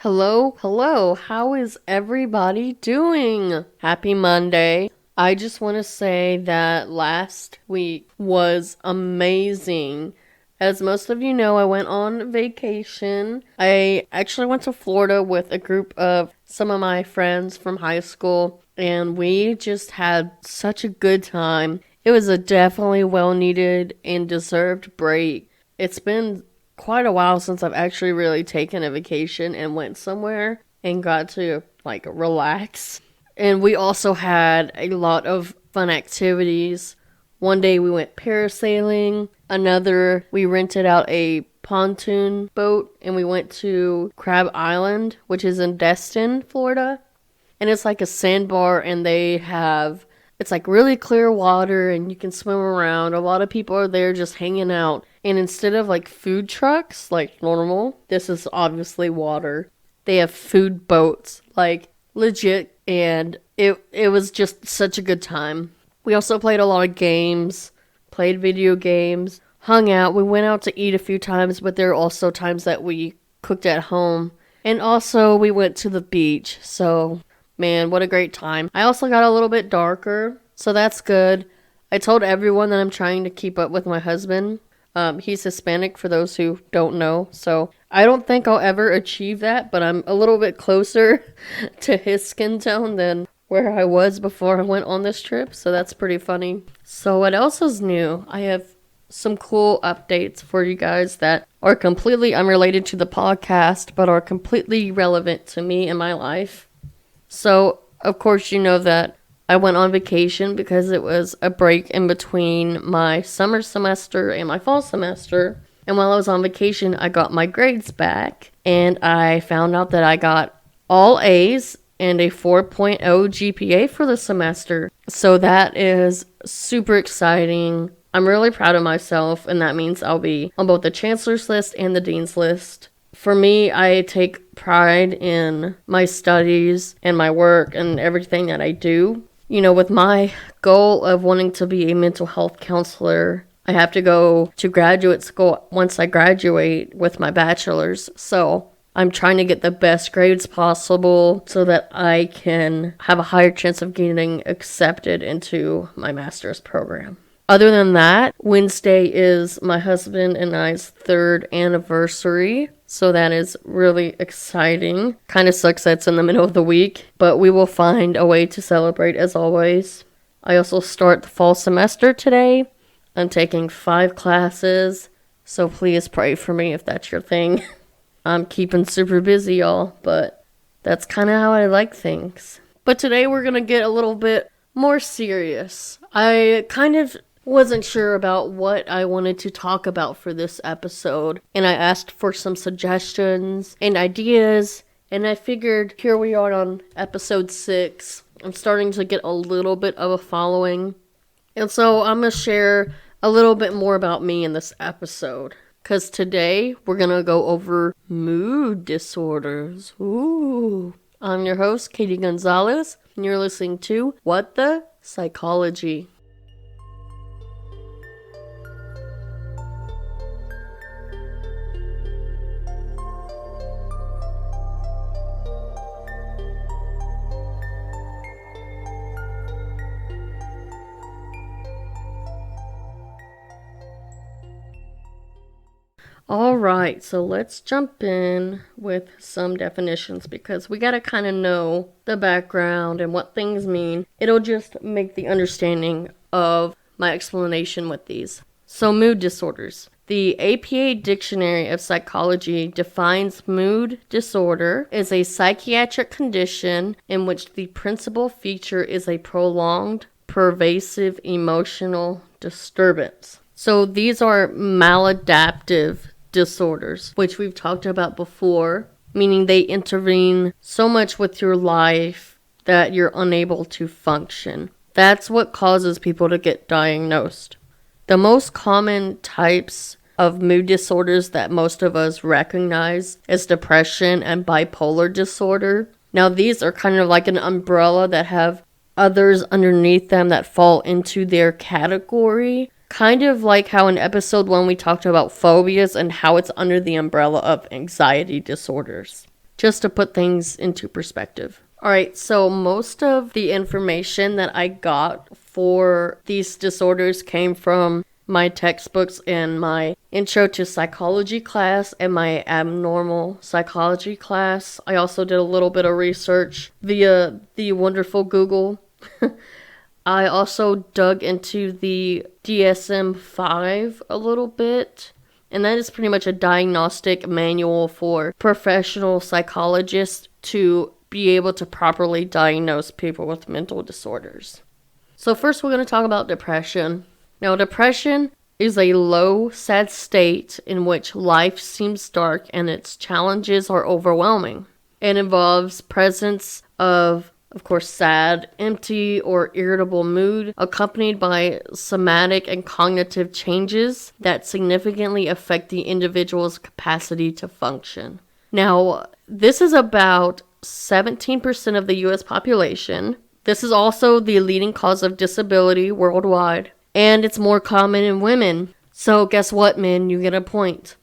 Hello, hello. How is everybody doing? Happy Monday. I just want to say that last week was amazing. As most of you know, I went on vacation. I actually went to Florida with a group of some of my friends from high school, and we just had such a good time. It was a definitely well needed and deserved break. It's been quite a while since I've actually really taken a vacation and went somewhere and got to like relax. And we also had a lot of fun activities. One day we went parasailing, another we rented out a pontoon boat and we went to Crab Island, which is in Destin, Florida. And it's like a sandbar and it's like really clear water and you can swim around. A lot of people are there just hanging out. And instead of like food trucks like normal, this is obviously water. They have food boats, like legit, and it was just such a good time. We also played a lot of games, played video games, hung out. We went out to eat a few times, but there are also times that we cooked at home. And also we went to the beach. So man, what a great time. I also got a little bit darker, so that's good. I told everyone that I'm trying to keep up with my husband. He's Hispanic, for those who don't know, so I don't think I'll ever achieve that, but I'm a little bit closer to his skin tone than where I was before I went on this trip, so that's pretty funny. So what else is new? I have some cool updates for you guys that are completely unrelated to the podcast, but are completely relevant to me and my life. So, of course, you know that I went on vacation because it was a break in between my summer semester and my fall semester. And while I was on vacation, I got my grades back. And I found out that I got all A's and a 4.0 GPA for the semester. So that is super exciting. I'm really proud of myself, and that means I'll be on both the chancellor's list and the dean's list. For me, I take pride in my studies and my work and everything that I do. You know, with my goal of wanting to be a mental health counselor, I have to go to graduate school once I graduate with my bachelor's. So I'm trying to get the best grades possible so that I can have a higher chance of getting accepted into my master's program. Other than that, Wednesday is my husband and I's 3rd anniversary. So that is really exciting. Kind of sucks that it's in the middle of the week, but we will find a way to celebrate as always. I also start the fall semester today. I'm taking 5 classes, so please pray for me if that's your thing. I'm keeping super busy, y'all, but that's kind of how I like things. But today we're going to get a little bit more serious. I kind of wasn't sure about what I wanted to talk about for this episode, and I asked for some suggestions and ideas, and I figured here we are on episode 6. I'm starting to get a little bit of a following, and so I'm going to share a little bit more about me in this episode, because today we're going to go over mood disorders. Ooh. I'm your host, Katie Gonzalez, and you're listening to What the Psychology. Alright, so let's jump in with some definitions because we gotta kind of know the background and what things mean. It'll just make the understanding of my explanation with these. So, mood disorders. The APA Dictionary of Psychology defines mood disorder as a psychiatric condition in which the principal feature is a prolonged, pervasive emotional disturbance. So, these are maladaptive disorders, which we've talked about before, meaning they intervene so much with your life that you're unable to function. That's what causes people to get diagnosed. The most common types of mood disorders that most of us recognize is depression and bipolar disorder. Now, these are kind of like an umbrella that have others underneath them that fall into their category. Kind of like how in episode 1 we talked about phobias and how it's under the umbrella of anxiety disorders. just to put things into perspective. All right, so most of the information that I got for these disorders came from my textbooks in my intro to psychology class and my abnormal psychology class. I also did a little bit of research via the wonderful Google. I also dug into the DSM-5 a little bit, and that is pretty much a diagnostic manual for professional psychologists to be able to properly diagnose people with mental disorders. So first we're going to talk about depression. Now, depression is a low, sad state in which life seems dark and its challenges are overwhelming. It involves presence of course, sad, empty, or irritable mood, accompanied by somatic and cognitive changes that significantly affect the individual's capacity to function. Now, this is about 17% of the U.S. population. This is also the leading cause of disability worldwide, and it's more common in women. So guess what, men? You get a point.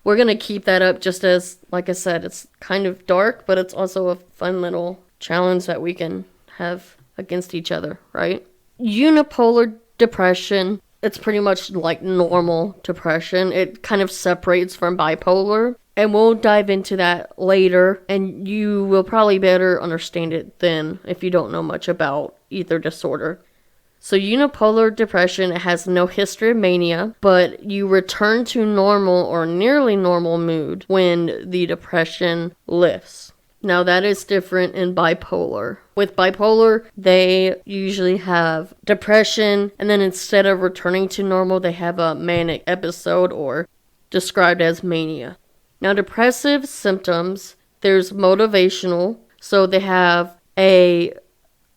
We're going to keep that up just as, like I said, it's kind of dark, but it's also a fun little challenge that we can have against each other, right? Unipolar depression, it's pretty much like normal depression. It kind of separates from bipolar, and we'll dive into that later, and you will probably better understand it then if you don't know much about either disorder. So unipolar depression has no history of mania, but you return to normal or nearly normal mood when the depression lifts. Now that is different in bipolar. With bipolar, they usually have depression, and then instead of returning to normal, they have a manic episode or described as mania. Now depressive symptoms, there's motivational, so they have a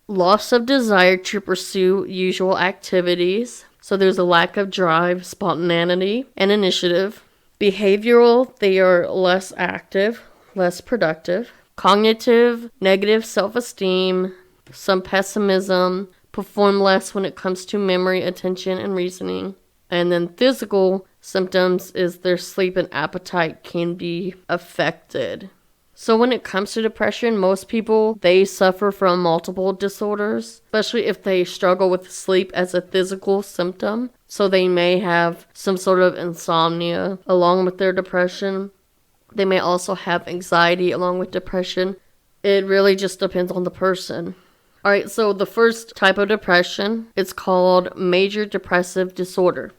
loss of desire to pursue usual activities. So there's a lack of drive, spontaneity, and initiative. Behavioral, they are less active, less productive. Cognitive, negative self-esteem, some pessimism, perform less when it comes to memory, attention, and reasoning. And then physical symptoms is their sleep and appetite can be affected. So when it comes to depression, most people, they suffer from multiple disorders, especially if they struggle with sleep as a physical symptom. So they may have some sort of insomnia along with their depression. They may also have anxiety along with depression. It really just depends on the person. All right, so the first type of depression, it's called major depressive disorder.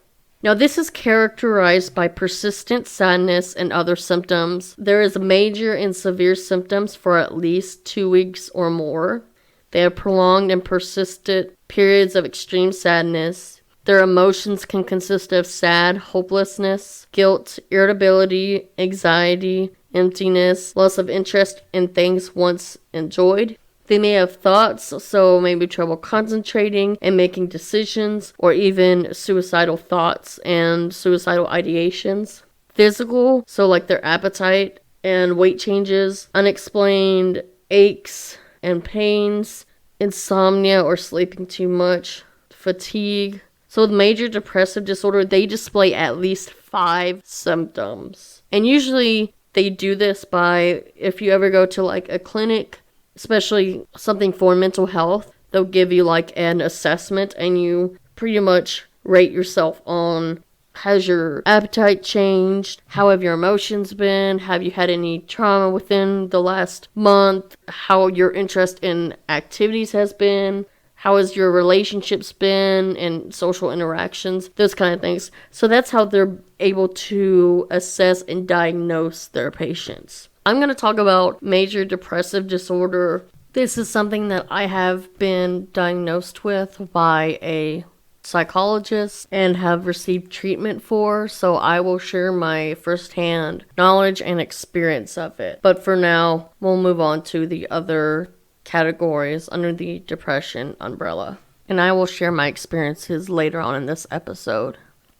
Now, this is characterized by persistent sadness and other symptoms. There is major and severe symptoms for at least 2 weeks or more. They have prolonged and persistent periods of extreme sadness. Their emotions can consist of sad, hopelessness, guilt, irritability, anxiety, emptiness, loss of interest in things once enjoyed. They may have thoughts, so maybe trouble concentrating and making decisions, or even suicidal thoughts and suicidal ideations. Physical, so like their appetite and weight changes, unexplained aches and pains, insomnia or sleeping too much, fatigue. So with major depressive disorder, they display at least 5 symptoms. And usually they do this by, if you ever go to like a clinic, especially something for mental health, they'll give you like an assessment and you pretty much rate yourself on, has your appetite changed? How have your emotions been? Have you had any trauma within the last month? How your interest in activities has been? How has your relationships been and social interactions? Those kind of things. So that's how they're able to assess and diagnose their patients. I'm going to talk about major depressive disorder. This is something that I have been diagnosed with by a psychologist and have received treatment for, so I will share my firsthand knowledge and experience of it. But for now, we'll move on to the other categories under the depression umbrella, and I will share my experiences later on in this episode.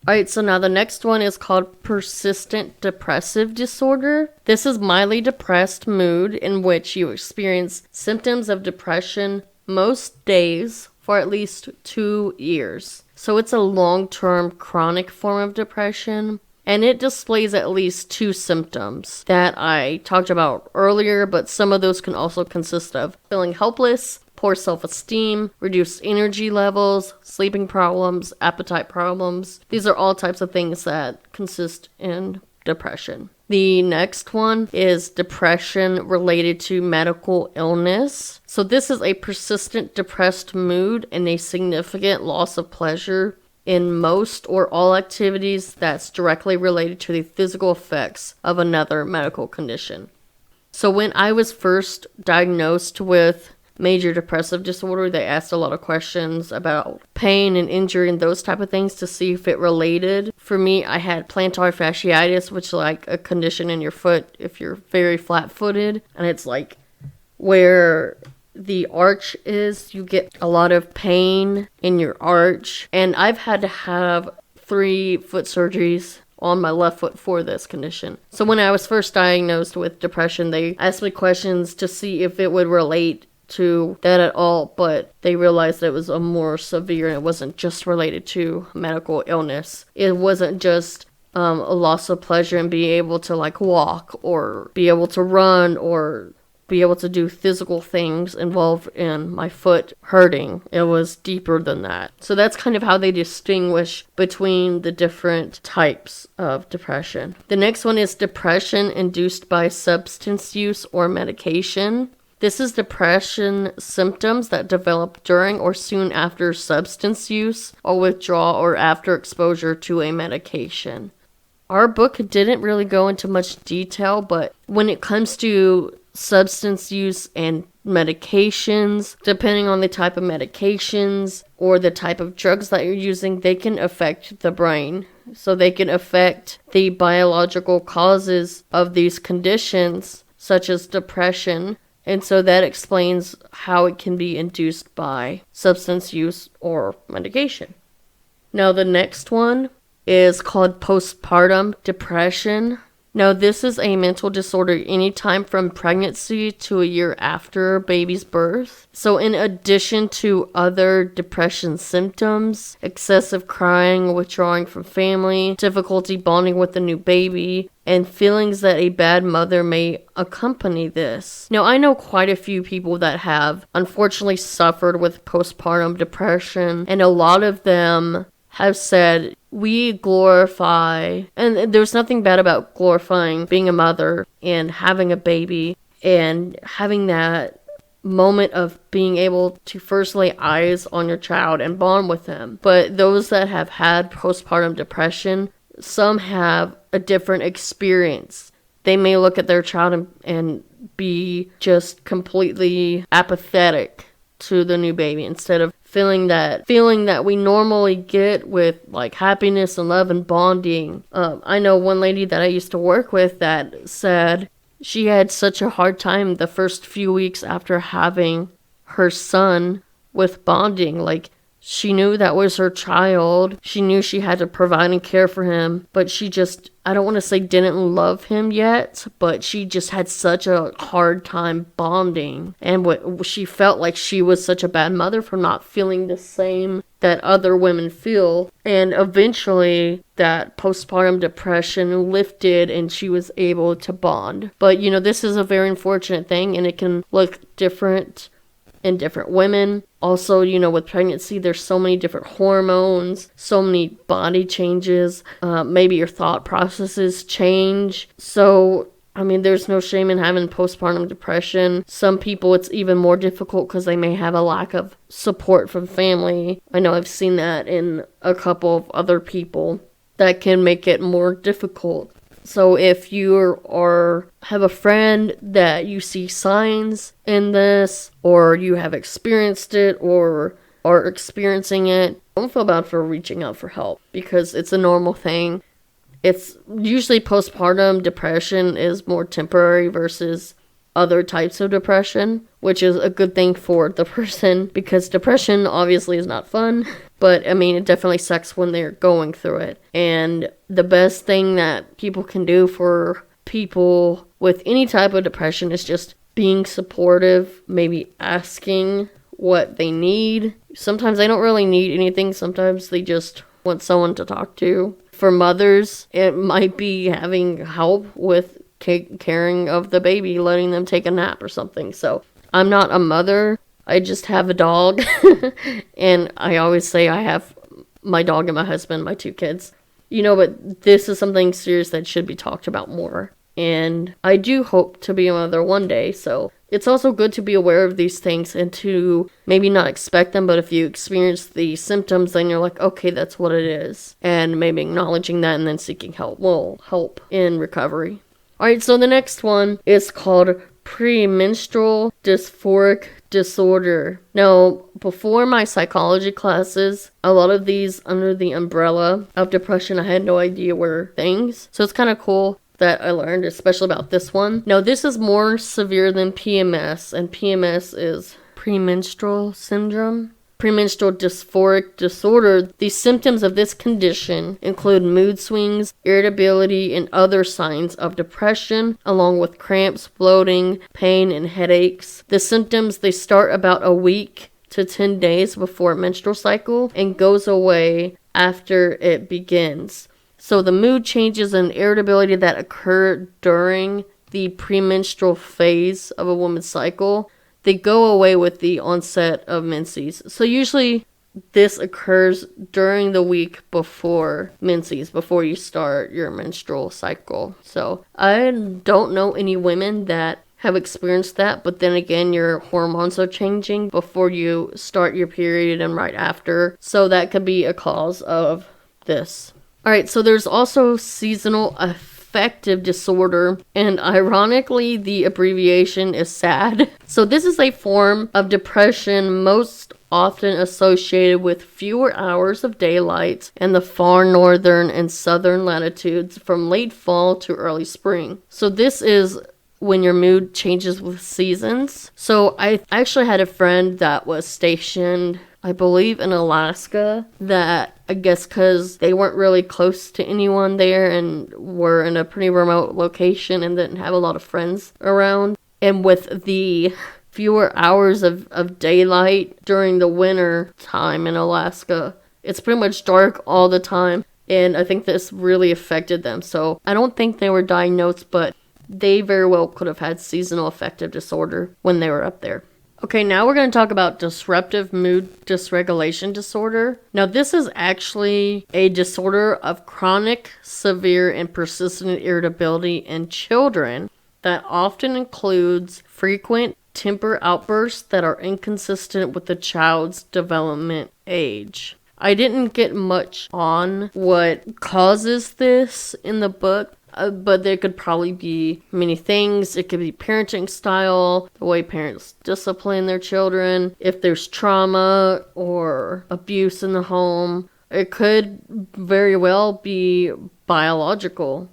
Alright, so now the next one is called persistent depressive disorder. This is mildly depressed mood in which you experience symptoms of depression most days for at least 2 years. So it's a long-term chronic form of depression. and it displays at least two symptoms that I talked about earlier, but some of those can also consist of feeling helpless, poor self-esteem, reduced energy levels, sleeping problems, appetite problems. These are all types of things that consist in depression. The next one is depression related to medical illness. So this is a persistent depressed mood and a significant loss of pleasure in most or all activities that's directly related to the physical effects of another medical condition. So when I was first diagnosed with major depressive disorder, they asked a lot of questions about pain and injury and those type of things to see if it related. For me, I had plantar fasciitis, which is like a condition in your foot if you're very flat-footed, and it's like where the arch is, you get a lot of pain in your arch, and I've had to have 3 foot surgeries on my left foot for this condition. So when I was first diagnosed with depression, they asked me questions to see if it would relate to that at all, but they realized that it was a more severe and it wasn't just related to medical illness. It wasn't just a loss of pleasure in being able to like walk or be able to run or be able to do physical things involved in my foot hurting. It was deeper than that. So that's kind of how they distinguish between the different types of depression. The next one is depression induced by substance use or medication. This is depression symptoms that develop during or soon after substance use or withdrawal or after exposure to a medication. Our book didn't really go into much detail, but when it comes to substance use and medications, depending on the type of medications or the type of drugs that you're using, they can affect the brain. So they can affect the biological causes of these conditions, such as depression. And so that explains how it can be induced by substance use or medication. Now the next one is called postpartum depression. Now this is a mental disorder anytime from pregnancy to a year after baby's birth. So in addition to other depression symptoms, excessive crying, withdrawing from family, difficulty bonding with the new baby, and feelings that a bad mother may accompany this. Now, I know quite a few people that have unfortunately suffered with postpartum depression, and a lot of them have said, we glorify, and there's nothing bad about glorifying being a mother and having a baby and having that moment of being able to first lay eyes on your child and bond with them. But those that have had postpartum depression, some have a different experience. They may look at their child and be just completely apathetic to the new baby instead of feeling that we normally get with like happiness and love and bonding. I know one lady that I used to work with that said she had such a hard time the first few weeks after having her son with bonding. Like, she knew that was her child. She knew she had to provide and care for him, but she just, I don't want to say didn't love him yet, but she just had such a hard time bonding. And she felt like she was such a bad mother for not feeling the same that other women feel. And eventually that postpartum depression lifted and she was able to bond. But, you know, this is a very unfortunate thing and it can look different in different women. Also, you know, with pregnancy, there's so many different hormones, so many body changes. Maybe your thought processes change. So, I mean, there's no shame in having postpartum depression. Some people, it's even more difficult because they may have a lack of support from family. I know I've seen that in a couple of other people. That can make it more difficult. So if you have a friend that you see signs in this, or you have experienced it, or are experiencing it, don't feel bad for reaching out for help, because it's a normal thing. It's usually postpartum depression is more temporary versus other types of depression, which is a good thing for the person, because depression obviously is not fun. But, I mean, it definitely sucks when they're going through it. And the best thing that people can do for people with any type of depression is just being supportive, maybe asking what they need. Sometimes they don't really need anything. Sometimes they just want someone to talk to. for mothers, it might be having help with caring of the baby, letting them take a nap or something. So I'm not a mother. I just have a dog. And I always say I have my dog and my husband, my 2 kids. But this is something serious that should be talked about more. And I do hope to be a mother one day, so it's also good to be aware of these things and to maybe not expect them, but if you experience the symptoms, then you're like, okay, that's what it is. And maybe acknowledging that and then seeking help will help in recovery. Alright, so the next one is called premenstrual dysphoric disorder. Now, before my psychology classes, a lot of these under the umbrella of depression, I had no idea were things. So it's kind of cool that I learned, especially about this one. Now, this is more severe than PMS, and PMS is premenstrual syndrome. Premenstrual dysphoric disorder. The symptoms of this condition include mood swings, irritability, and other signs of depression, along with cramps, bloating, pain, and headaches. The symptoms, they start about a week to 10 days before menstrual cycle and goes away after it begins. So the mood changes and irritability that occur during the premenstrual phase of a woman's cycle, they go away with the onset of menses. So usually this occurs during the week before menses, before you start your menstrual cycle. So I don't know any women that have experienced that, but then again, your hormones are changing before you start your period and right after. So that could be a cause of this. Alright, so there's also seasonal affective disorder, and ironically, the abbreviation is SAD. So this is a form of depression most often associated with fewer hours of daylight in the far northern and southern latitudes from late fall to early spring. So this is when your mood changes with seasons. So I actually had a friend that was stationed, I believe, in Alaska, that I guess because they weren't really close to anyone there and were in a pretty remote location and didn't have a lot of friends around. And with the fewer hours of daylight during the winter time in Alaska, it's pretty much dark all the time. And I think this really affected them. So I don't think they were diagnosed, but they very well could have had seasonal affective disorder when they were up there. Okay, now we're going to talk about disruptive mood dysregulation disorder. Now, this is actually a disorder of chronic, severe, and persistent irritability in children that often includes frequent temper outbursts that are inconsistent with the child's development age. I didn't get much on what causes this in the book, but there could probably be many things. It could be parenting style, the way parents discipline their children, if there's trauma or abuse in the home. It could very well be biological.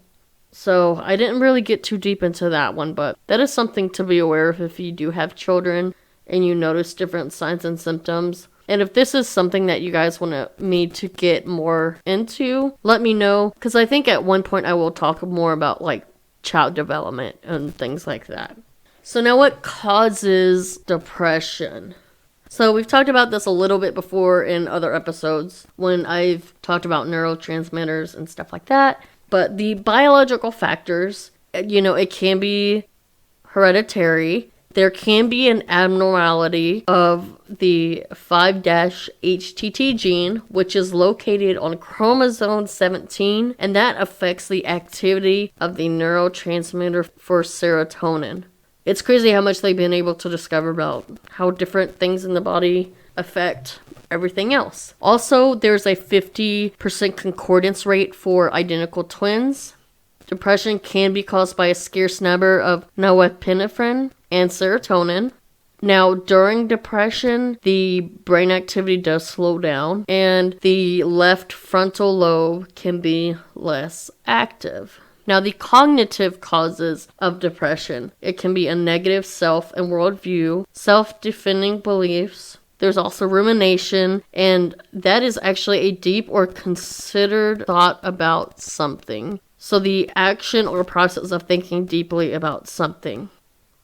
So I didn't really get too deep into that one, but that is something to be aware of if you do have children and you notice different signs and symptoms. And if this is something that you guys want me to get more into, let me know. Because I think at one point I will talk more about like child development and things like that. So now what causes depression? So we've talked about this a little bit before in other episodes when I've talked about neurotransmitters and stuff like that. But the biological factors, it can be hereditary. There can be an abnormality of the 5-HTT gene, which is located on chromosome 17, and that affects the activity of the neurotransmitter for serotonin. It's crazy how much they've been able to discover about how different things in the body affect everything else. Also, there's a 50% concordance rate for identical twins. Depression can be caused by a scarce number of norepinephrine and serotonin. Now, during depression, the brain activity does slow down, and the left frontal lobe can be less active. Now, the cognitive causes of depression, it can be a negative self and worldview, self-defending beliefs. There's also rumination, and that is actually a deep or considered thought about something. So the action or process of thinking deeply about something.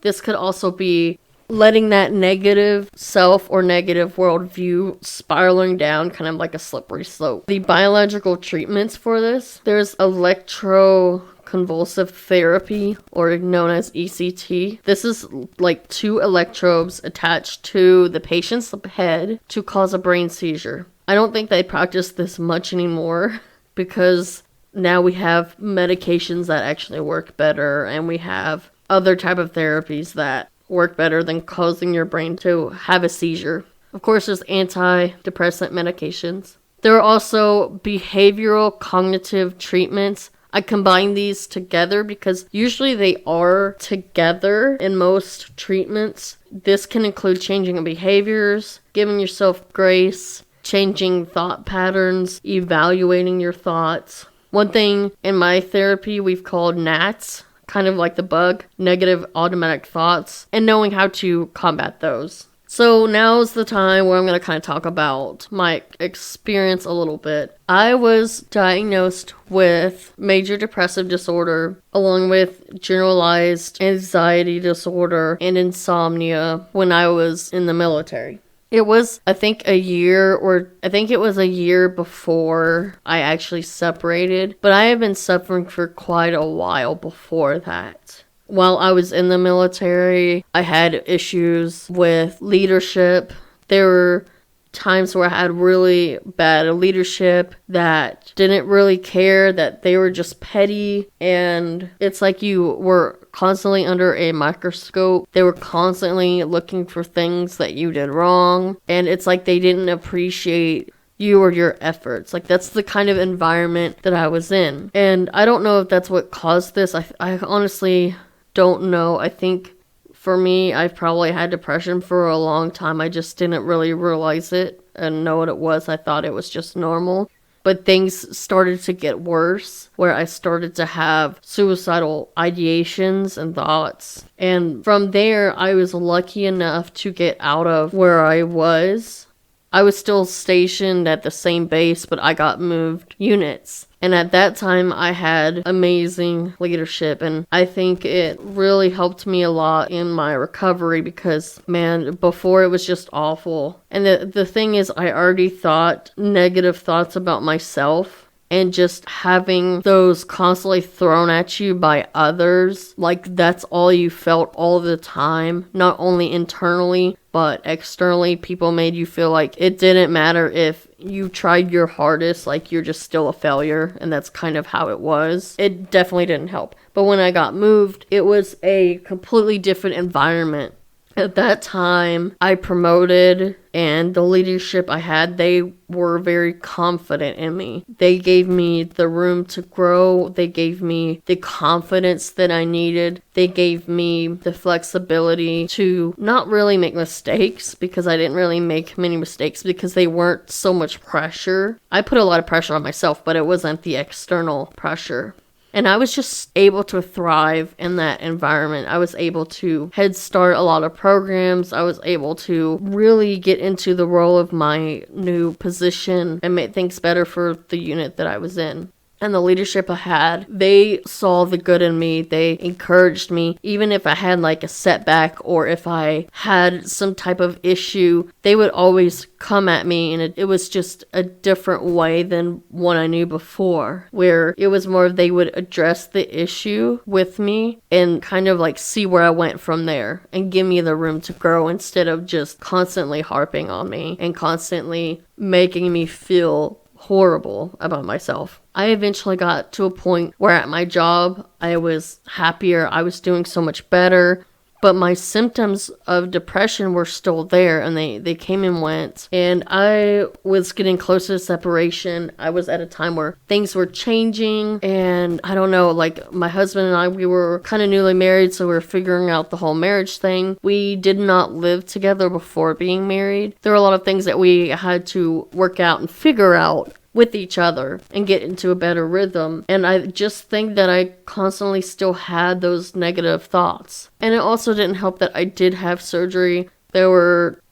This could also be letting that negative self or negative worldview spiraling down, kind of like a slippery slope. The biological treatments for this, there's electroconvulsive therapy, or known as ECT. This is like 2 electrodes attached to the patient's head to cause a brain seizure. I don't think they practice this much anymore because now we have medications that actually work better, and we have other type of therapies that work better than causing your brain to have a seizure. Of course, there's antidepressant medications. There are also behavioral cognitive treatments. I combine these together because usually they are together in most treatments. This can include changing behaviors, giving yourself grace, changing thought patterns, evaluating your thoughts. One thing in my therapy we've called NATs, kind of like the bug, negative automatic thoughts, and knowing how to combat those. So now's the time where I'm going to kind of talk about my experience a little bit. I was diagnosed with major depressive disorder along with generalized anxiety disorder and insomnia when I was in the military. It was, I think it was a year before I actually separated, but I have been suffering for quite a while before that. While I was in the military, I had issues with leadership. There were times where I had really bad leadership that didn't really care, that they were just petty, and it's like you were constantly under a microscope. They were constantly looking for things that you did wrong, and it's like they didn't appreciate you or your efforts. Like, that's the kind of environment that I was in. And I don't know if that's what caused this. I honestly don't know. I think for me, I've probably had depression for a long time. I just didn't really realize it and know what it was. I thought it was just normal. But things started to get worse, where I started to have suicidal ideations and thoughts. And from there, I was lucky enough to get out of where I was. I was still stationed at the same base, but I got moved units. And at that time, I had amazing leadership, and I think it really helped me a lot in my recovery because, man, before it was just awful. And the thing is, I already thought negative thoughts about myself. And just having those constantly thrown at you by others, like that's all you felt all the time, not only internally, but externally. People made you feel like it didn't matter if you tried your hardest, like you're just still a failure, and that's kind of how it was. It definitely didn't help. But when I got moved, it was a completely different environment. At that time, I promoted, and the leadership I had, they were very confident in me. They gave me the room to grow. They gave me the confidence that I needed. They gave me the flexibility to not really make mistakes, because I didn't really make many mistakes because they weren't so much pressure. I put a lot of pressure on myself, but it wasn't the external pressure. And I was just able to thrive in that environment. I was able to head start a lot of programs. I was able to really get into the role of my new position and make things better for the unit that I was in. And the leadership I had, they saw the good in me. They encouraged me. Even if I had like a setback or if I had some type of issue, they would always come at me, and it was just a different way than what I knew before, where it was more they would address the issue with me and kind of like see where I went from there and give me the room to grow, instead of just constantly harping on me and constantly making me feel horrible about myself. I eventually got to a point where at my job, I was happier. I was doing so much better. But my symptoms of depression were still there, and they came and went. And I was getting close to separation. I was at a time where things were changing. And I don't know, like my husband and I, we were kind of newly married, so we were figuring out the whole marriage thing. We did not live together before being married. There were a lot of things that we had to work out and figure out with each other and get into a better rhythm. And I just think that I constantly still had those negative thoughts. And it also didn't help that I did have surgery.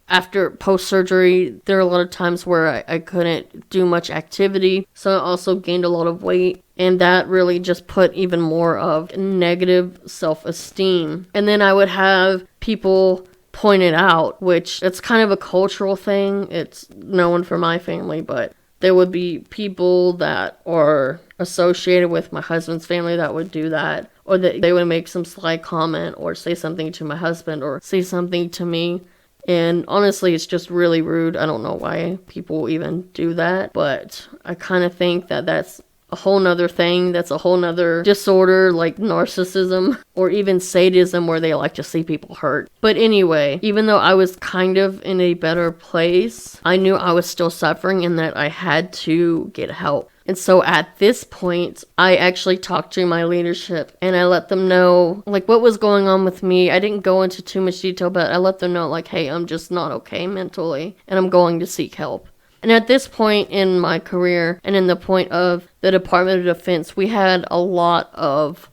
After post-surgery, there were a lot of times where I couldn't do much activity. So I also gained a lot of weight. And that really just put even more of negative self-esteem. And then I would have people pointed out, which it's kind of a cultural thing. It's known for my family, but there would be people that are associated with my husband's family that would do that, or that they would make some slight comment or say something to my husband or say something to me. And honestly, it's just really rude. I don't know why people even do that, but I kind of think that that's a whole nother thing. That's a whole nother disorder, like narcissism or even sadism, where they like to see people hurt. But anyway, even though I was kind of in a better place, I knew I was still suffering and that I had to get help. And so at this point, I actually talked to my leadership and I let them know like what was going on with me. I didn't go into too much detail, but I let them know like, hey, I'm just not okay mentally and I'm going to seek help. And at this point in my career and in the point of the Department of Defense, we had a lot of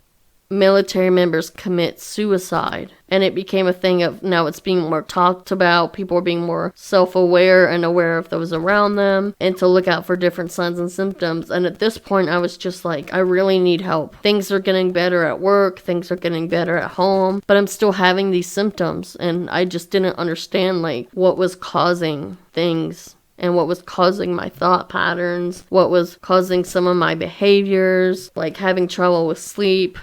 military members commit suicide. And it became a thing of now it's being more talked about. People are being more self-aware and aware of those around them and to look out for different signs and symptoms. And at this point, I was just like, I really need help. Things are getting better at work. Things are getting better at home. But I'm still having these symptoms. And I just didn't understand like what was causing things. And what was causing my thought patterns, what was causing some of my behaviors, like having trouble with sleep,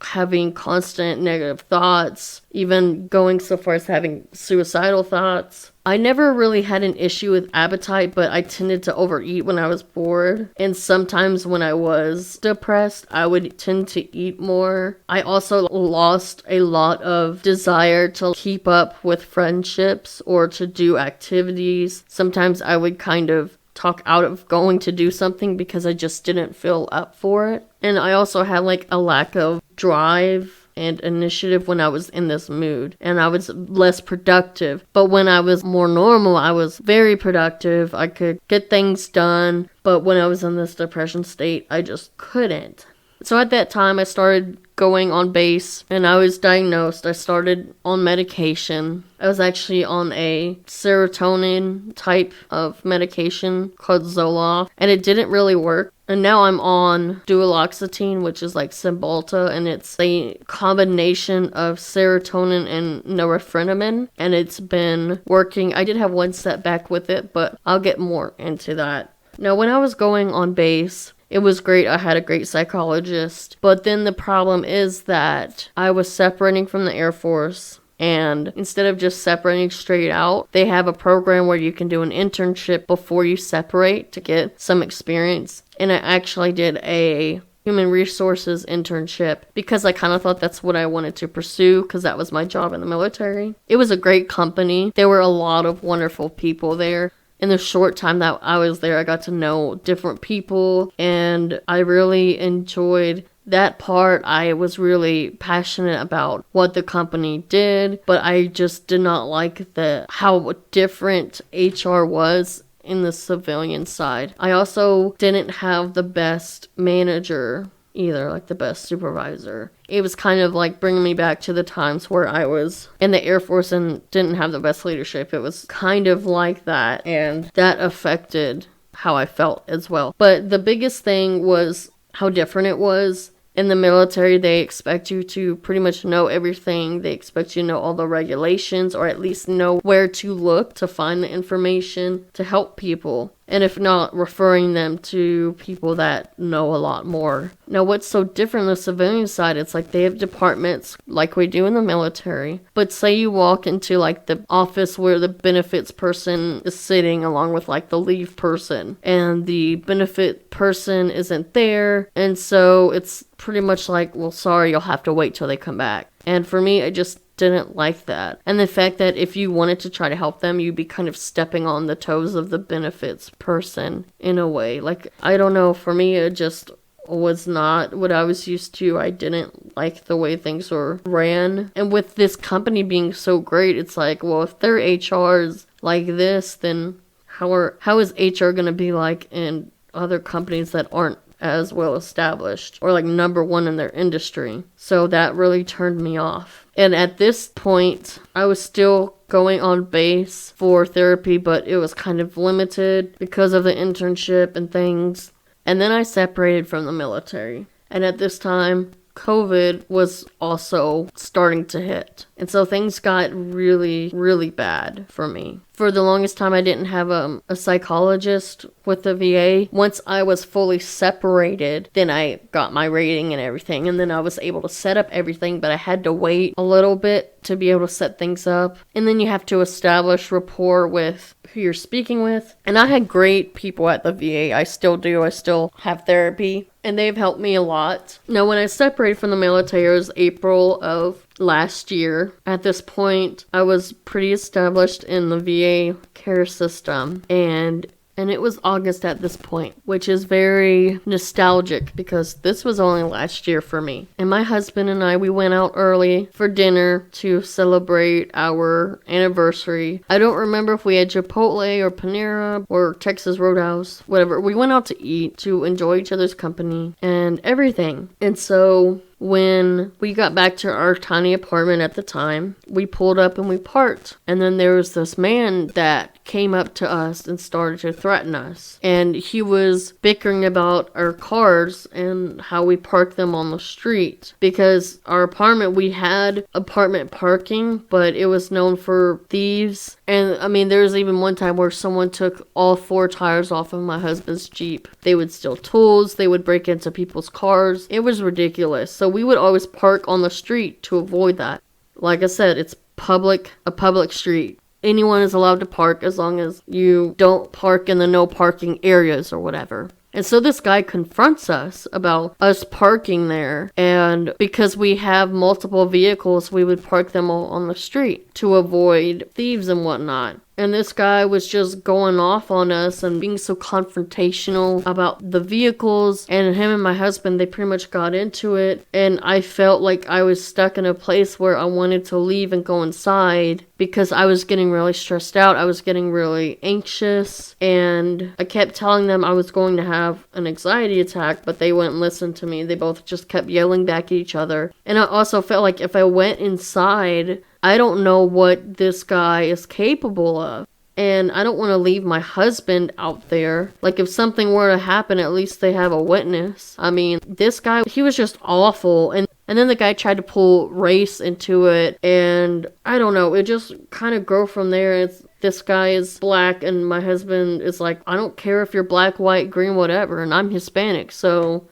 having constant negative thoughts, even going so far as having suicidal thoughts. I never really had an issue with appetite, but I tended to overeat when I was bored. And sometimes when I was depressed, I would tend to eat more. I also lost a lot of desire to keep up with friendships or to do activities. Sometimes I would kind of talk out of going to do something because I just didn't feel up for it. And I also had like a lack of drive and initiative when I was in this mood, and I was less productive. But when I was more normal, I was very productive. I could get things done, but when I was in this depression state, I just couldn't. So at that time, I started going on base, and I was diagnosed. I started on medication. I was actually on a serotonin type of medication called Zoloft, and it didn't really work. And now I'm on duloxetine, which is like Cymbalta, and it's a combination of serotonin and norepinephrine, and it's been working. I did have one setback with it, but I'll get more into that. Now, when I was going on base, it was great. I had a great psychologist. But then the problem is that I was separating from the Air Force. And instead of just separating straight out, they have a program where you can do an internship before you separate to get some experience. And I actually did a human resources internship because I kind of thought that's what I wanted to pursue because that was my job in the military. It was a great company. There were a lot of wonderful people there. In the short time that I was there, I got to know different people, and I really enjoyed that part. I was really passionate about what the company did, but I just did not like how different HR was in the civilian side. I also didn't have the best manager either, like the best supervisor. It was kind of like bringing me back to the times where I was in the Air Force and didn't have the best leadership. It was kind of like that, and that affected how I felt as well. But the biggest thing was how different it was. In the military, they expect you to pretty much know everything. They expect you to know all the regulations, or at least know where to look to find the information to help people. And if not, referring them to people that know a lot more. Now, what's so different on the civilian side, it's like they have departments like we do in the military. But say you walk into like the office where the benefits person is sitting along with like the leave person, and the benefit person isn't there. And so it's pretty much like, well, sorry, you'll have to wait till they come back. And for me, I just didn't like that. And the fact that if you wanted to try to help them, you'd be kind of stepping on the toes of the benefits person in a way. Like, I don't know, for me, it just was not what I was used to. I didn't like the way things were ran. And with this company being so great, it's like, well, if their HR is like this, then how is HR going to be like in other companies that aren't as well established or like number one in their industry? So that really turned me off. And at this point, I was still going on base for therapy, but it was kind of limited because of the internship and things. And then I separated from the military. And at this time, COVID was also starting to hit. And so things got really, really bad for me. For the longest time, I didn't have a psychologist with the VA. Once I was fully separated, then I got my rating and everything. And then I was able to set up everything, but I had to wait a little bit to be able to set things up. And then you have to establish rapport with who you're speaking with. And I had great people at the VA. I still do. I still have therapy. And they've helped me a lot. Now, when I separated from the military, it was April of last year. At this point, I was pretty established in the VA care system, and it was August at this point, which is very nostalgic because this was only last year for me. And my husband and I, we went out early for dinner to celebrate our anniversary. I don't remember if we had Chipotle or Panera or Texas Roadhouse, whatever. We went out to eat to enjoy each other's company and everything. And so when we got back to our tiny apartment at the time, we pulled up and we parked. And then there was this man that came up to us and started to threaten us. And he was bickering about our cars and how we parked them on the street. Because our apartment, we had apartment parking, but it was known for thieves. And I mean, there was even one time where someone took all 4 tires off of my husband's Jeep. They would steal tools. They would break into people's cars. It was ridiculous. So we would always park on the street to avoid that. Like I said, it's a public street. Anyone is allowed to park as long as you don't park in the no parking areas or whatever. And so this guy confronts us about us parking there. And because we have multiple vehicles, we would park them all on the street to avoid thieves and whatnot. And this guy was just going off on us and being so confrontational about the vehicles. And him and my husband, they pretty much got into it. And I felt like I was stuck in a place where I wanted to leave and go inside because I was getting really stressed out. I was getting really anxious. And I kept telling them I was going to have an anxiety attack, but they wouldn't listen to me. They both just kept yelling back at each other. And I also felt like if I went inside, I don't know what this guy is capable of. And I don't want to leave my husband out there. Like, if something were to happen, at least they have a witness. I mean, this guy, he was just awful. And then the guy tried to pull race into it. And I don't know, it just kind of grew from there. This guy is black and my husband is like, I don't care if you're black, white, green, whatever. And I'm Hispanic. So,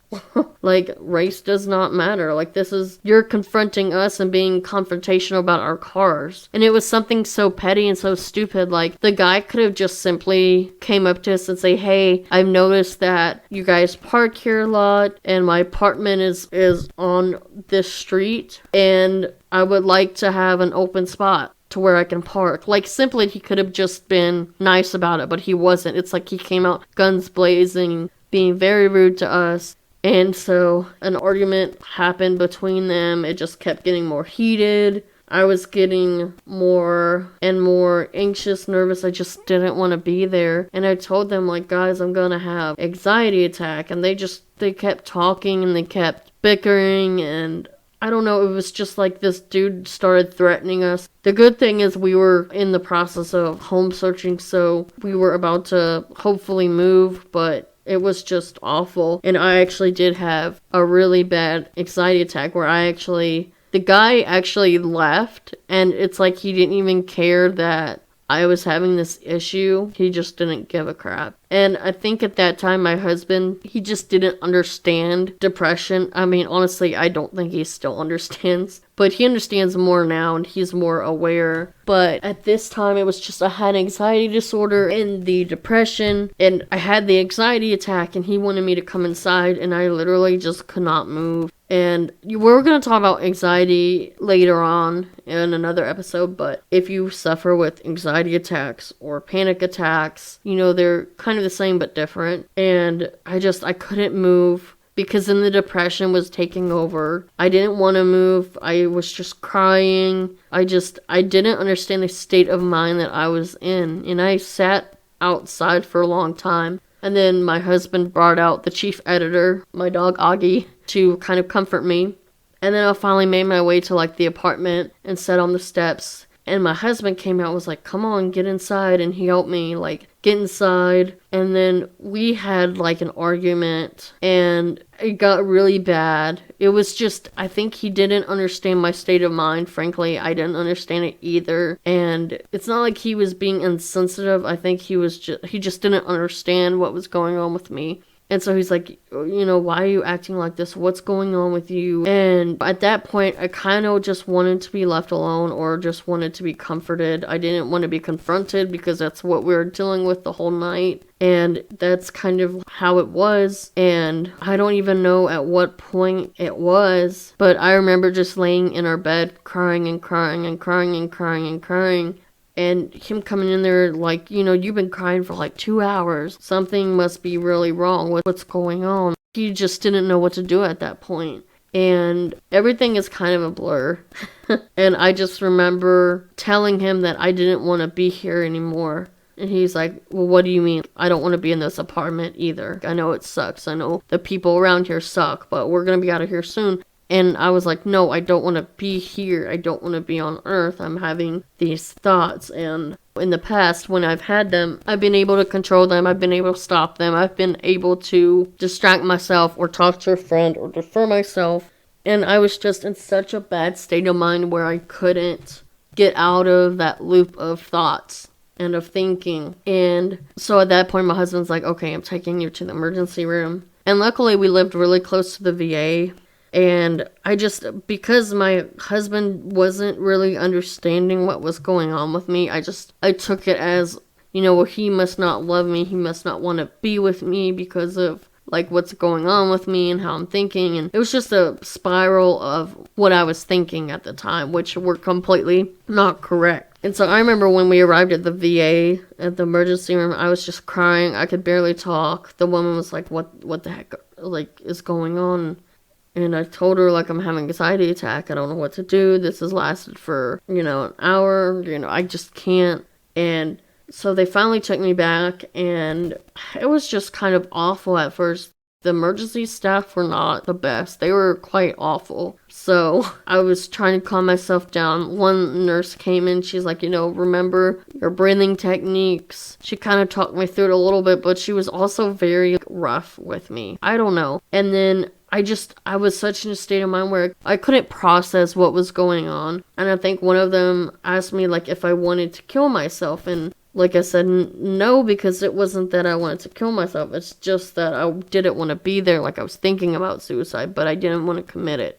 like, race does not matter. Like, you're confronting us and being confrontational about our cars. And it was something so petty and so stupid. Like, the guy could have just simply came up to us and say, hey, I've noticed that you guys park here a lot and my apartment is on this street and I would like to have an open spot to where I can park. Like, simply, he could have just been nice about it, but he wasn't. It's like he came out guns blazing, being very rude to us. And so an argument happened between them. It just kept getting more heated. I was getting more and more anxious, nervous. I just didn't want to be there. And I told them, like, guys, I'm gonna have anxiety attack. And they kept talking and they kept bickering, and I don't know, it was just like this dude started threatening us. The good thing is we were in the process of home searching, so we were about to hopefully move, but it was just awful. And I actually did have a really bad anxiety attack where the guy actually left, and it's like he didn't even care that I was having this issue. He just didn't give a crap. And I think at that time, my husband, he just didn't understand depression. I mean, honestly, I don't think he still understands. But he understands more now and he's more aware. But at this time, it was just I had anxiety disorder and the depression. And I had the anxiety attack and he wanted me to come inside and I literally just could not move. And we're going to talk about anxiety later on in another episode. But if you suffer with anxiety attacks or panic attacks, they're kind of the same but different. And I couldn't move because then the depression was taking over. I didn't want to move. I was just crying. I didn't understand the state of mind that I was in. And I sat outside for a long time. And then my husband brought out the chief editor, my dog Augie, to kind of comfort me. And then I finally made my way to the apartment and sat on the steps. And my husband came out and was like, come on, get inside. And he helped me get inside. And then we had an argument and it got really bad. it was just, I think he didn't understand my state of mind. Frankly, I didn't understand it either. And it's not like he was being insensitive. I think he just didn't understand what was going on with me. And so he's like, why are you acting like this? What's going on with you? And at that point, I kind of just wanted to be left alone or just wanted to be comforted. I didn't want to be confronted because that's what we were dealing with the whole night. And that's kind of how it was. And I don't even know at what point it was, but I remember just laying in our bed crying and crying and crying and crying and crying. And him coming in there like, you've been crying for like 2 hours. Something must be really wrong with what's going on. He just didn't know what to do at that point. And everything is kind of a blur. And I just remember telling him that I didn't want to be here anymore. And he's like, well, what do you mean? I don't want to be in this apartment either. I know it sucks. I know the people around here suck, but we're going to be out of here soon. And I was like, no, I don't want to be here. I don't want to be on Earth. I'm having these thoughts. And in the past, when I've had them, I've been able to control them. I've been able to stop them. I've been able to distract myself or talk to a friend or defer myself. And I was just in such a bad state of mind where I couldn't get out of that loop of thoughts and of thinking. And so at that point, my husband's like, okay, I'm taking you to the emergency room. And luckily, we lived really close to the VA. And because my husband wasn't really understanding what was going on with me, I took it as, well, he must not love me. He must not want to be with me because of like what's going on with me and how I'm thinking. And it was just a spiral of what I was thinking at the time, which were completely not correct. And so I remember when we arrived at the VA, at the emergency room, I was just crying. I could barely talk. The woman was like, what the heck, like, is going on? And I told her, like, I'm having an anxiety attack. I don't know what to do. This has lasted for, an hour. I just can't. And so they finally took me back, and it was just kind of awful at first. The emergency staff were not the best. They were quite awful. So I was trying to calm myself down. One nurse came in. She's like, remember your breathing techniques. She kind of talked me through it a little bit, but she was also very rough with me. I don't know. And then I was such in a state of mind where I couldn't process what was going on. And I think one of them asked me, like, if I wanted to kill myself. And like I said, no, because it wasn't that I wanted to kill myself. It's just that I didn't want to be there. Like, I was thinking about suicide, but I didn't want to commit it,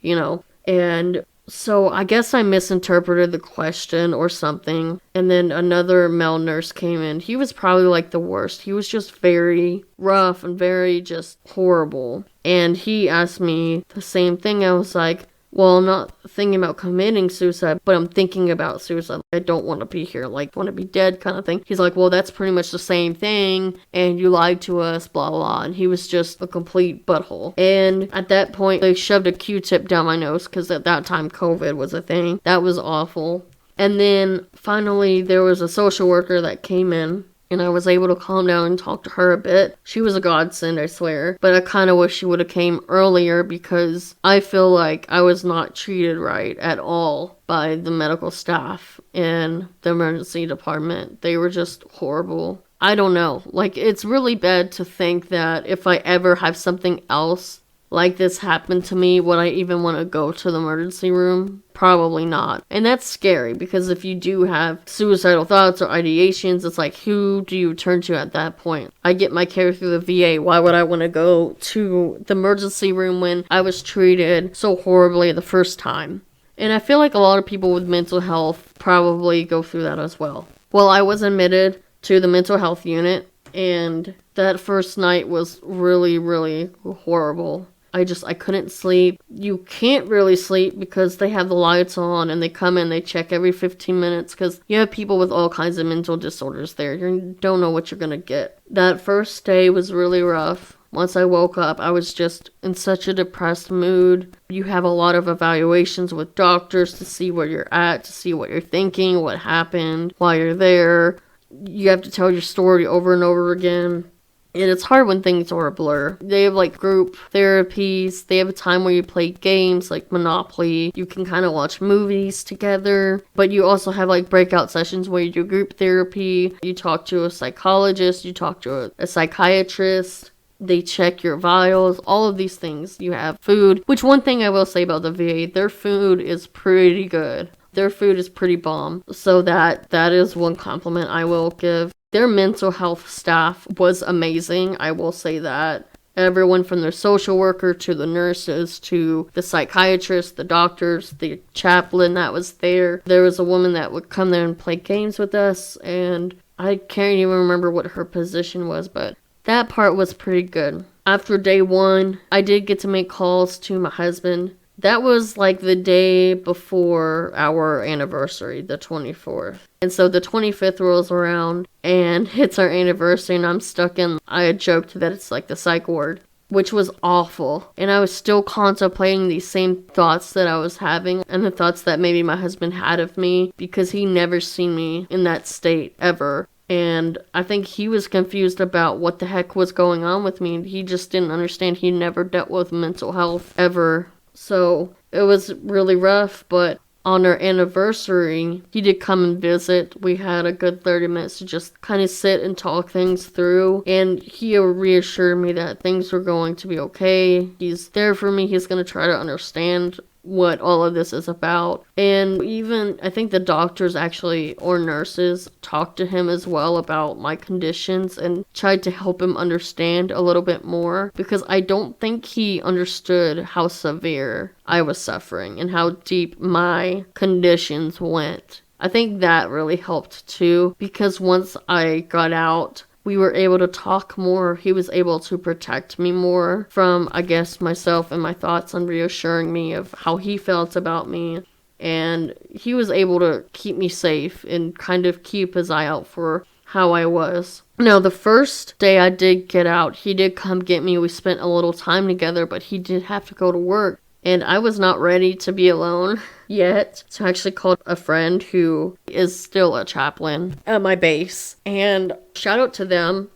And so I guess I misinterpreted the question or something. And then another male nurse came in. He was probably like the worst. He was just very rough and very just horrible. And he asked me the same thing. I was like, well, I'm not thinking about committing suicide, but I'm thinking about suicide. I don't want to be here, like, want to be dead kind of thing. He's like, well, that's pretty much the same thing, and you lied to us, blah, blah. And he was just a complete butthole. And at that point, they shoved a Q-tip down my nose, because at that time, COVID was a thing. That was awful. And then, finally, there was a social worker that came in, and I was able to calm down and talk to her a bit. She was a godsend, I swear. But I kind of wish she would have came earlier because I feel like I was not treated right at all by the medical staff in the emergency department. They were just horrible. I don't know. Like, it's really bad to think that if I ever have something else like this happen to me, would I even want to go to the emergency room? Probably not. And that's scary because if you do have suicidal thoughts or ideations, it's like, who do you turn to at that point? I get my care through the VA. Why would I want to go to the emergency room when I was treated so horribly the first time? And I feel like a lot of people with mental health probably go through that as well. Well, I was admitted to the mental health unit, and that first night was really, really horrible. I couldn't sleep. You can't really sleep because they have the lights on and they come in, they check every 15 minutes because you have people with all kinds of mental disorders there. You don't know what you're going to get. That first day was really rough. Once I woke up, I was just in such a depressed mood. You have a lot of evaluations with doctors to see where you're at, to see what you're thinking, what happened while you're there. You have to tell your story over and over again. And it's hard when things are a blur. They have like group therapies. They have a time where you play games like Monopoly. You can kind of watch movies together. But you also have like breakout sessions where you do group therapy. You talk to a psychologist. You talk to a psychiatrist. They check your vitals, all of these things. You have food, which one thing I will say about the VA, their food is pretty good. Their food is pretty bomb. So that is one compliment I will give. Their mental health staff was amazing. I will say that. Everyone from their social worker to the nurses to the psychiatrist, the doctors, the chaplain that was there. There was a woman that would come there and play games with us, and I can't even remember what her position was, but that part was pretty good. After day 1, I did get to make calls to my husband. That was like the day before our anniversary, the 24th. And so the 25th rolls around and it's our anniversary and I'm stuck in, I had joked that it's like the psych ward, which was awful. And I was still contemplating these same thoughts that I was having and the thoughts that maybe my husband had of me because he never seen me in that state ever. And I think he was confused about what the heck was going on with me. He just didn't understand. He never dealt with mental health ever. So it was really rough, but on our anniversary, he did come and visit. We had a good 30 minutes to just kind of sit and talk things through. And he reassured me that things were going to be okay. He's there for me. He's going to try to understand what all of this is about. And even, I think the doctors actually, or nurses, talked to him as well about my conditions and tried to help him understand a little bit more, because I don't think he understood how severe I was suffering and how deep my conditions went. I think that really helped too, because once I got out, we were able to talk more. He was able to protect me more from, I guess, myself and my thoughts, and reassuring me of how he felt about me. And he was able to keep me safe and kind of keep his eye out for how I was. Now, the first day I did get out, he did come get me. We spent a little time together, but he did have to go to work. And I was not ready to be alone yet. So I actually called a friend who is still a chaplain at my base. And shout out to them.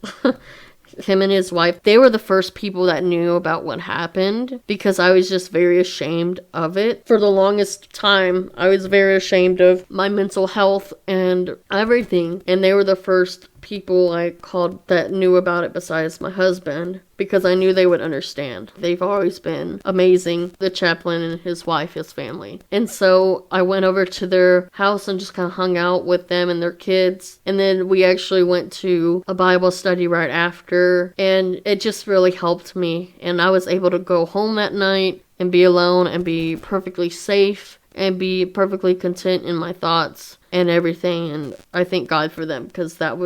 Him and his wife, they were the first people that knew about what happened, because I was just very ashamed of it. For the longest time, I was very ashamed of my mental health and everything. And they were the first people I called that knew about it besides my husband, because I knew they would understand. They've always been amazing, the chaplain and his wife, his family. And so I went over to their house and just kind of hung out with them and their kids. And then we actually went to a Bible study right after, and it just really helped me. And I was able to go home that night and be alone and be perfectly safe and be perfectly content in my thoughts and everything. And I thank God for them, because it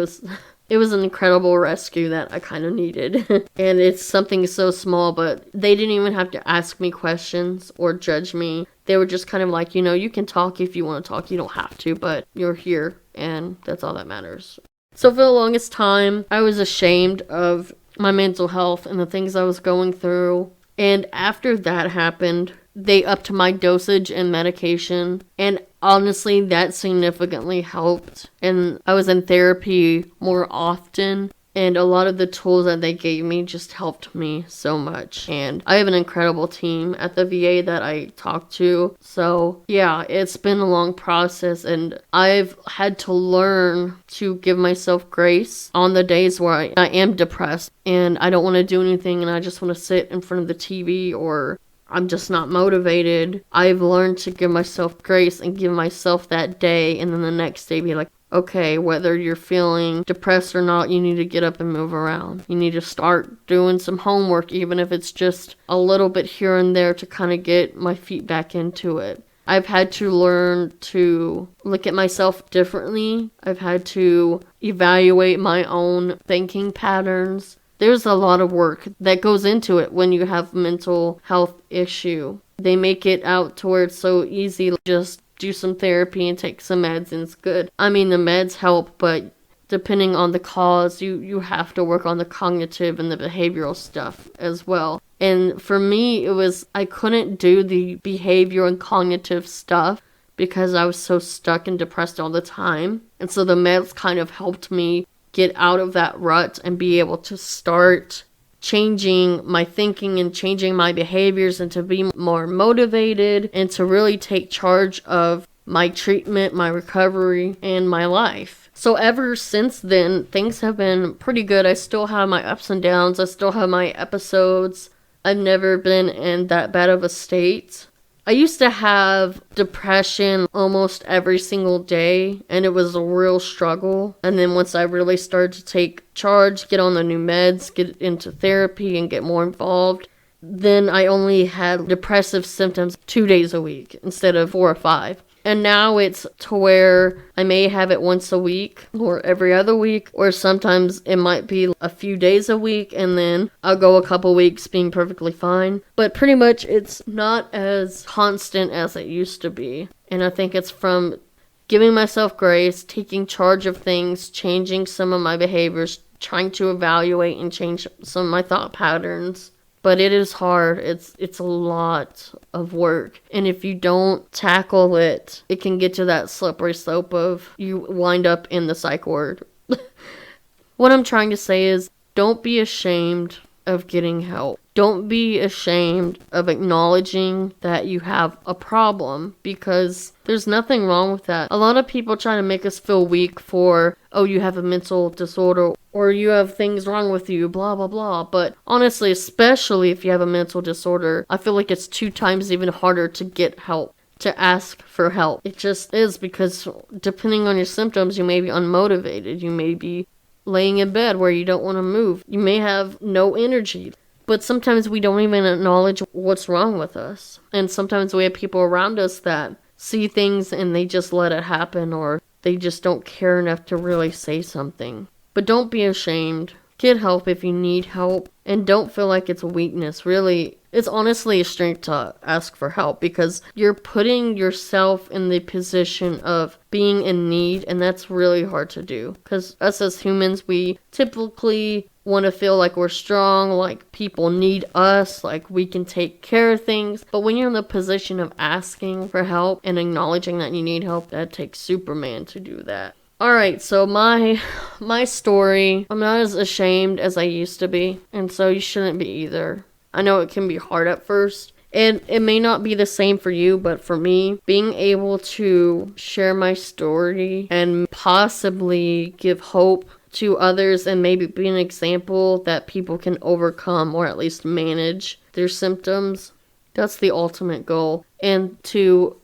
was an incredible rescue that I kind of needed. And it's something so small, but they didn't even have to ask me questions or judge me. They were just kind of like, you can talk if you want to talk. You don't have to, but you're here, and that's all that matters. So for the longest time, I was ashamed of my mental health and the things I was going through. And after that happened, they upped my dosage and medication, and honestly, that significantly helped. And I was in therapy more often, and a lot of the tools that they gave me just helped me so much. And I have an incredible team at the VA that I talk to. So yeah, it's been a long process, and I've had to learn to give myself grace on the days where I am depressed and I don't want to do anything and I just want to sit in front of the TV, or I'm just not motivated. I've learned to give myself grace and give myself that day, and then the next day be like, okay, whether you're feeling depressed or not, you need to get up and move around. You need to start doing some homework, even if it's just a little bit here and there, to kind of get my feet back into it. I've had to learn to look at myself differently. I've had to evaluate my own thinking patterns. There's a lot of work that goes into it when you have mental health issue. They make it out to where it's so easy, just do some therapy and take some meds and it's good. I mean, the meds help, but depending on the cause, you have to work on the cognitive and the behavioral stuff as well. And for me, I couldn't do the behavior and cognitive stuff because I was so stuck and depressed all the time. And so the meds kind of helped me get out of that rut and be able to start changing my thinking and changing my behaviors, and to be more motivated and to really take charge of my treatment, my recovery, and my life. So ever since then, things have been pretty good. I still have my ups and downs. I still have my episodes. I've never been in that bad of a state. I used to have depression almost every single day, and it was a real struggle. And then once I really started to take charge, get on the new meds, get into therapy, and get more involved, then I only had depressive symptoms 2 days a week instead of 4 or 5. And now it's to where I may have it once a week or every other week, or sometimes it might be a few days a week, and then I'll go a couple weeks being perfectly fine. But pretty much it's not as constant as it used to be. And I think it's from giving myself grace, taking charge of things, changing some of my behaviors, trying to evaluate and change some of my thought patterns. But it is hard. It's a lot of work. And if you don't tackle it, it can get to that slippery slope of you wind up in the psych ward. What I'm trying to say is, don't be ashamed of getting help. Don't be ashamed of acknowledging that you have a problem, because there's nothing wrong with that. A lot of people try to make us feel weak for, oh, you have a mental disorder, or you have things wrong with you, blah, blah, blah. But honestly, especially if you have a mental disorder, I feel like it's 2 times even harder to get help, to ask for help. It just is, because depending on your symptoms, you may be unmotivated. You may be laying in bed where you don't want to move. You may have no energy. But sometimes we don't even acknowledge what's wrong with us. And sometimes we have people around us that see things and they just let it happen, or they just don't care enough to really say something. But don't be ashamed. Get help if you need help. And don't feel like it's a weakness. Really, it's honestly a strength to ask for help, because you're putting yourself in the position of being in need, and that's really hard to do. Because us as humans, we typically want to feel like we're strong, like people need us, like we can take care of things. But when you're in the position of asking for help and acknowledging that you need help, that takes Superman to do that. Alright, so my story, I'm not as ashamed as I used to be, and so you shouldn't be either. I know it can be hard at first, and it may not be the same for you, but for me, being able to share my story and possibly give hope to others and maybe be an example that people can overcome or at least manage their symptoms, that's the ultimate goal. And to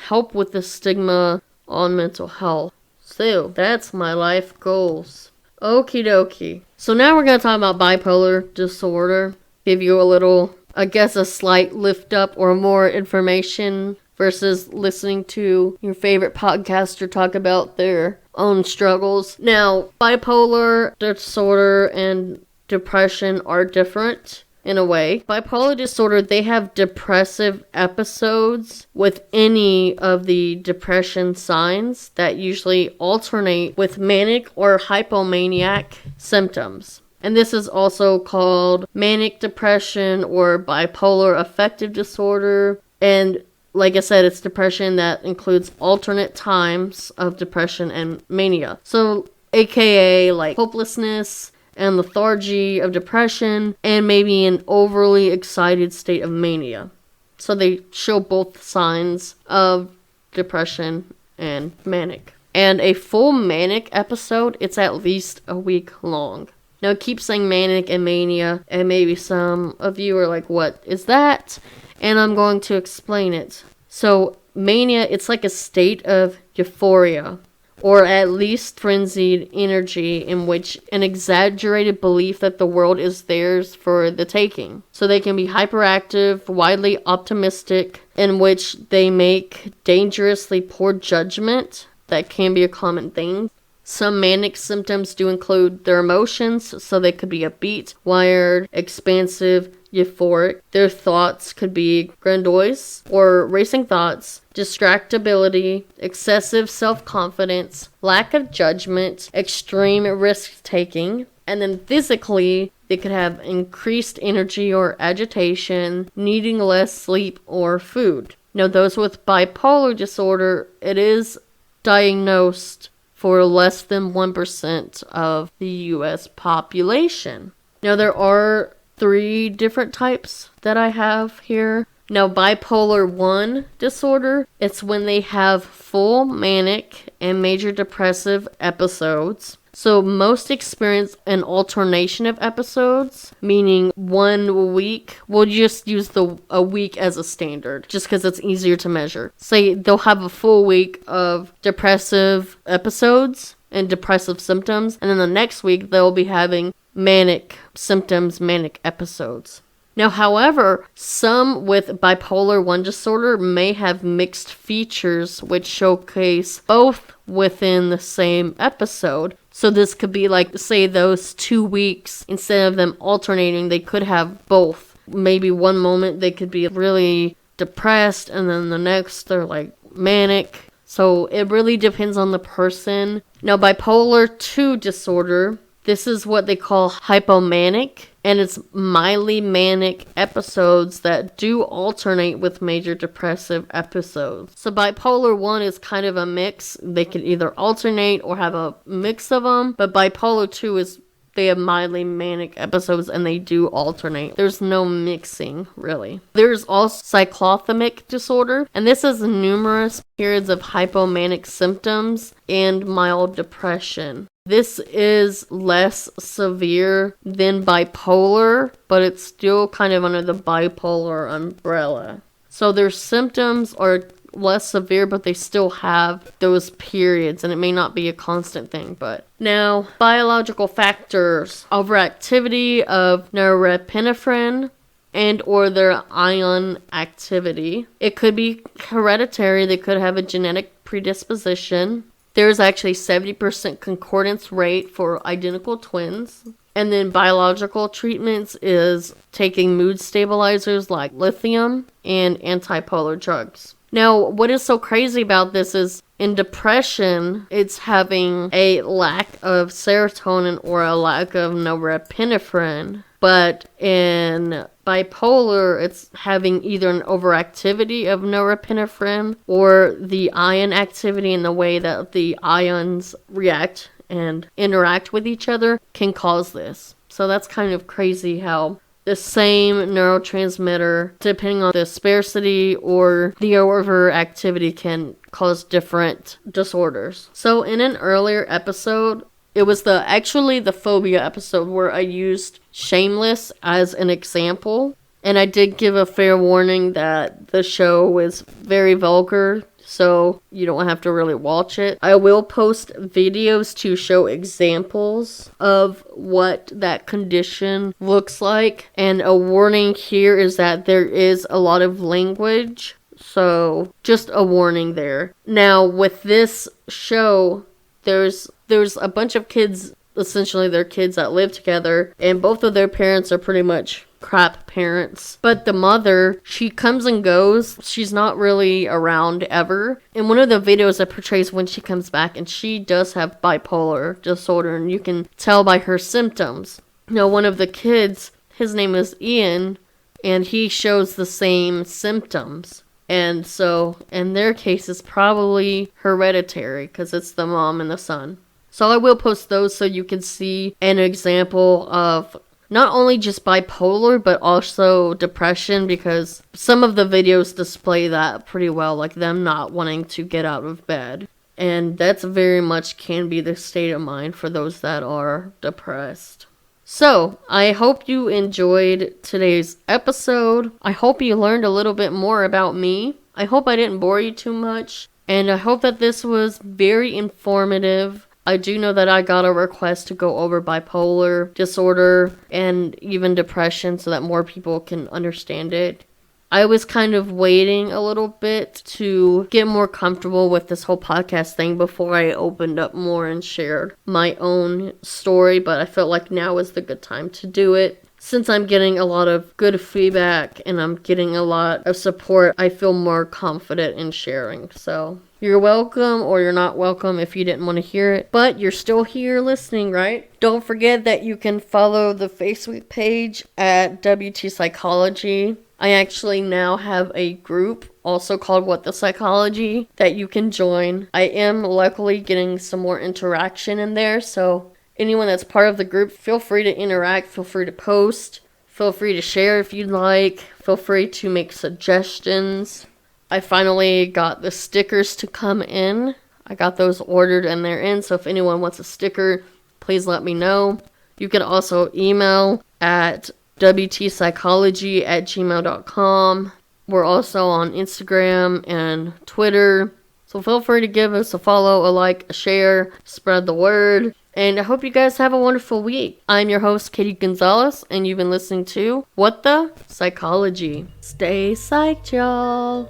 help with the stigma on mental health. So, that's my life goals. Okie dokie. So now we're going to talk about bipolar disorder. Give you a little, I guess, a slight lift up or more information versus listening to your favorite podcaster talk about their own struggles. Now, bipolar disorder and depression are different in a way. Bipolar disorder, they have depressive episodes with any of the depression signs that usually alternate with manic or hypomaniac symptoms. And this is also called manic depression or bipolar affective disorder. And like I said, it's depression that includes alternate times of depression and mania. So, aka like hopelessness and lethargy of depression, and maybe an overly excited state of mania. So they show both signs of depression and manic. And a full manic episode, it's at least a week long. Now, I keep saying manic and mania, and maybe some of you are like, what is that? And I'm going to explain it. So, mania, it's like a state of euphoria, or at least frenzied energy in which an exaggerated belief that the world is theirs for the taking. So they can be hyperactive, widely optimistic, in which they make dangerously poor judgment. That can be a common thing. Some manic symptoms do include their emotions, so they could be upbeat, wired, expansive, euphoric. Their thoughts could be grandiose or racing thoughts, distractibility, excessive self-confidence, lack of judgment, extreme risk-taking. And then physically, they could have increased energy or agitation, needing less sleep or food. Now, those with bipolar disorder, it is diagnosed for less than 1% of the U.S. population. Now, there are 3 different types that I have here. Now, bipolar 1 disorder, it's when they have full manic and major depressive episodes. So most experience an alternation of episodes, meaning 1 week. We'll just use a week as a standard, just because it's easier to measure. Say they'll have a full week of depressive episodes and depressive symptoms, and then the next week they'll be having manic symptoms, manic episodes. Now, however, some with bipolar 1 disorder may have mixed features which showcase both within the same episode. So this could be like, say, those 2 weeks, instead of them alternating, they could have both. Maybe one moment they could be really depressed, and then the next they're like manic. So it really depends on the person. Now, bipolar 2 disorder, this is what they call hypomanic, and it's mildly manic episodes that do alternate with major depressive episodes. So bipolar 1 is kind of a mix. They can either alternate or have a mix of them, but bipolar 2 is they have mildly manic episodes and they do alternate. There's no mixing, really. There's also cyclothymic disorder, and this is numerous periods of hypomanic symptoms and mild depression. This is less severe than bipolar, but it's still kind of under the bipolar umbrella. So their symptoms are less severe, but they still have those periods, and it may not be a constant thing. But now, biological factors: overactivity of norepinephrine and or their ion activity. It could be hereditary. They could have a genetic predisposition. There's actually 70% concordance rate for identical twins. And then biological treatments is taking mood stabilizers like lithium and antipolar drugs. Now, what is so crazy about this is in depression, it's having a lack of serotonin or a lack of norepinephrine. But in bipolar, it's having either an overactivity of norepinephrine or the ion activity, in the way that the ions react and interact with each other can cause this. So that's kind of crazy how the same neurotransmitter, depending on the sparsity or the overactivity, can cause different disorders. So in an earlier episode, it was the phobia episode where I used Shameless as an example. And I did give a fair warning that the show is very vulgar, so you don't have to really watch it. I will post videos to show examples of what that condition looks like. And a warning here is that there is a lot of language, so just a warning there. Now, with this show, there's a bunch of kids, essentially they're kids that live together, and both of their parents are pretty much crap parents. But the mother, she comes and goes. She's not really around ever. In one of the videos, it portrays when she comes back, and she does have bipolar disorder, and you can tell by her symptoms. Now, one of the kids, his name is Ian, and he shows the same symptoms. And so, in their case, it's probably hereditary, because it's the mom and the son. So I will post those so you can see an example of not only just bipolar, but also depression, because some of the videos display that pretty well, like them not wanting to get out of bed. And that's very much can be the state of mind for those that are depressed. So, I hope you enjoyed today's episode. I hope you learned a little bit more about me. I hope I didn't bore you too much. And I hope that this was very informative. I do know that I got a request to go over bipolar disorder and even depression so that more people can understand it. I was kind of waiting a little bit to get more comfortable with this whole podcast thing before I opened up more and shared my own story, but I felt like now is the good time to do it. Since I'm getting a lot of good feedback and I'm getting a lot of support, I feel more confident in sharing. So you're welcome, or you're not welcome if you didn't want to hear it, but you're still here listening, right? Don't forget that you can follow the Facebook page at WT Psychology. I actually now have a group also called What the Psychology that you can join. I am luckily getting some more interaction in there, so anyone that's part of the group, feel free to interact, feel free to post, Feel free to share if you'd like. Feel free to make suggestions. I finally got the stickers to come in. I got those ordered and they're in, so if anyone wants a sticker, please let me know. You can also email at wtpsychology@gmail.com. We're also on Instagram and Twitter, so feel free to give us a follow, a like, a share, spread the word. And I hope you guys have a wonderful week. I'm your host, Katie Gonzalez, and you've been listening to What the Psychology. Stay psyched, y'all.